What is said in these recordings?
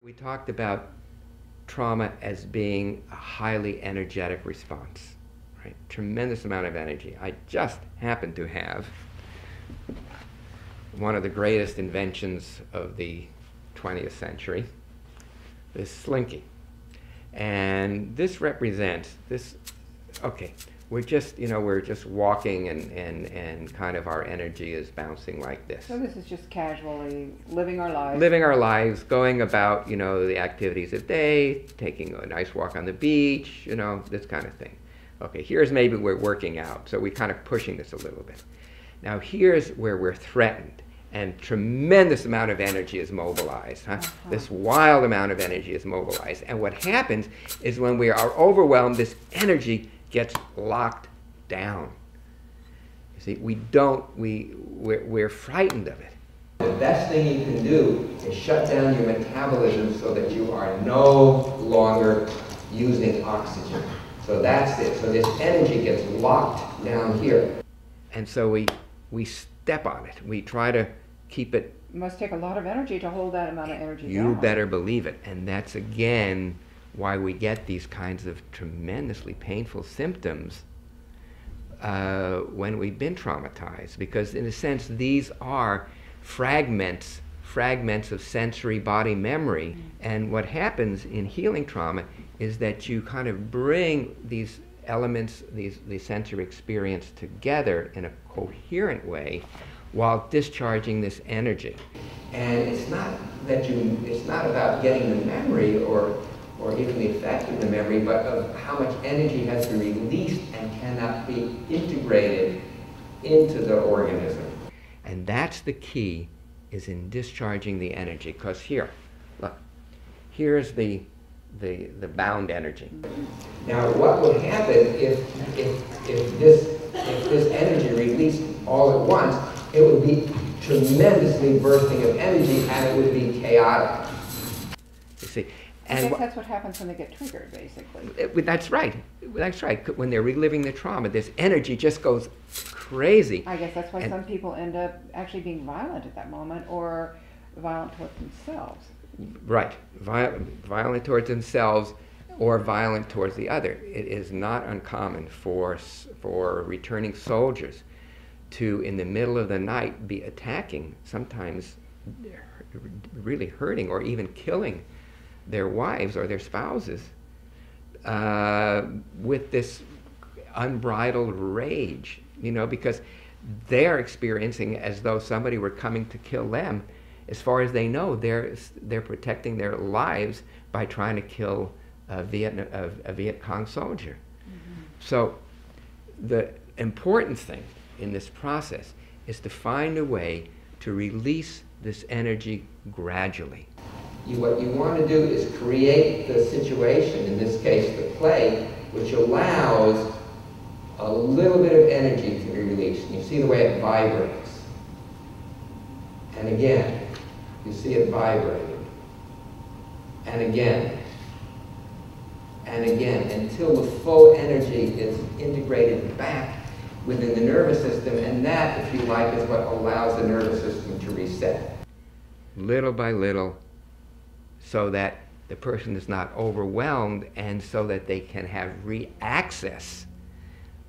We talked about trauma as being a highly energetic response, right? Tremendous amount of energy. I just happen to have one of the greatest inventions of the 20th century, this slinky. And this represents this, okay, we're just walking and kind of our energy is bouncing like this. So this is just casually living our lives. Living our lives, going about, the activities of the day, taking a nice walk on the beach, this kind of thing. Okay, here's maybe we're working out, so we're kind of pushing this a little bit. Now here's where we're threatened, and tremendous amount of energy is mobilized. This wild amount of energy is mobilized. And what happens is when we are overwhelmed, this energy gets locked down. You see, we're frightened of it. The best thing you can do is shut down your metabolism so that you are no longer using oxygen. So that's it. So this energy gets locked down here. And so we step on it. We try to keep it. It must take a lot of energy to hold that amount of energy down. You better believe it. And that's again why we get these kinds of tremendously painful symptoms when we've been traumatized, because in a sense these are fragments of sensory body memory. And what happens in healing trauma is that you kind of bring these elements, these sensory experience together in a coherent way while discharging this energy. And it's not about getting the memory or even the effect of the memory, but of how much energy has been released and cannot be integrated into the organism. And that's the key, is in discharging the energy. Because here, look, here's the bound energy. Now what would happen if this energy released all at once, it would be tremendously bursting of energy and it would be chaotic. You see. I guess that's what happens when they get triggered, basically. That's right. That's right. When they're reliving the trauma, this energy just goes crazy. I guess that's why some people end up actually being violent at that moment, or violent towards themselves. Right. Violent towards themselves or violent towards the other. It is not uncommon for returning soldiers to, in the middle of the night, be attacking, sometimes really hurting or even killing their wives or their spouses with this unbridled rage, because they're experiencing as though somebody were coming to kill them. As far as they know, they're protecting their lives by trying to kill a Viet Cong soldier. Mm-hmm. So the important thing in this process is to find a way to release this energy gradually. What you want to do is create the situation, in this case the play, which allows a little bit of energy to be released. And you see the way it vibrates. And again, you see it vibrating. And again. And again, until the full energy is integrated back within the nervous system. And that, if you like, is what allows the nervous system to reset. Little by little, so that the person is not overwhelmed and so that they can have re-access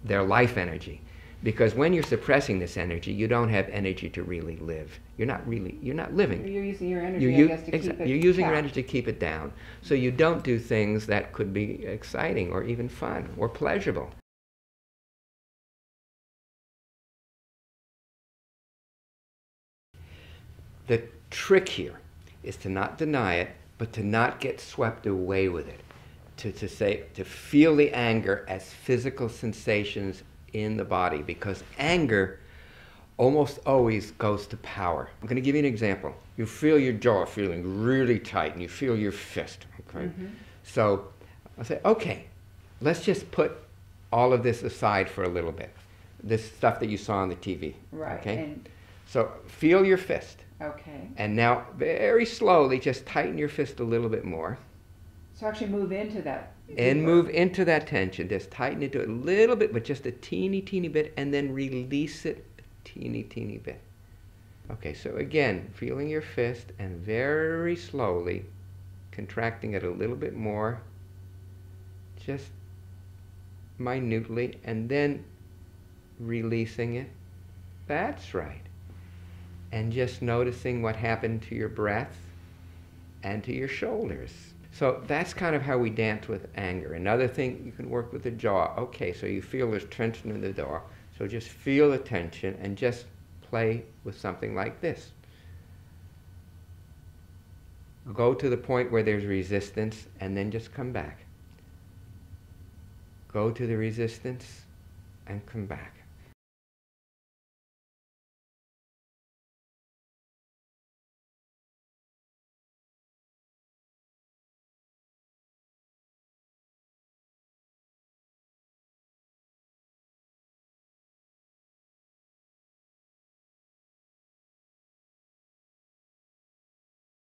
their life energy. Because when you're suppressing this energy, you don't have energy to really live. You're not living. You're using your energy, I guess, to keep it You're using your down. energy to keep it down. So you don't do things that could be exciting or even fun or pleasurable. The trick here is to not deny it, but to not get swept away with it. To feel the anger as physical sensations in the body, because anger almost always goes to power. I'm going to give you an example. You feel your jaw feeling really tight, and you feel your fist. Okay, So I'll say, okay, let's just put all of this aside for a little bit. This stuff that you saw on the TV. Right. Okay. So feel your fist. Okay. And now, very slowly, just tighten your fist a little bit more. So actually move into that. And move into that tension. Just tighten it to a little bit, but just a teeny bit, and then release it a teeny bit. Okay, so again, feeling your fist, and very slowly contracting it a little bit more, just minutely, and then releasing it. That's right. And just noticing what happened to your breath and to your shoulders. So that's kind of how we dance with anger. Another thing, you can work with the jaw. Okay, so you feel there's tension in the jaw. So just feel the tension and just play with something like this. Go to the point where there's resistance and then just come back. Go to the resistance and come back.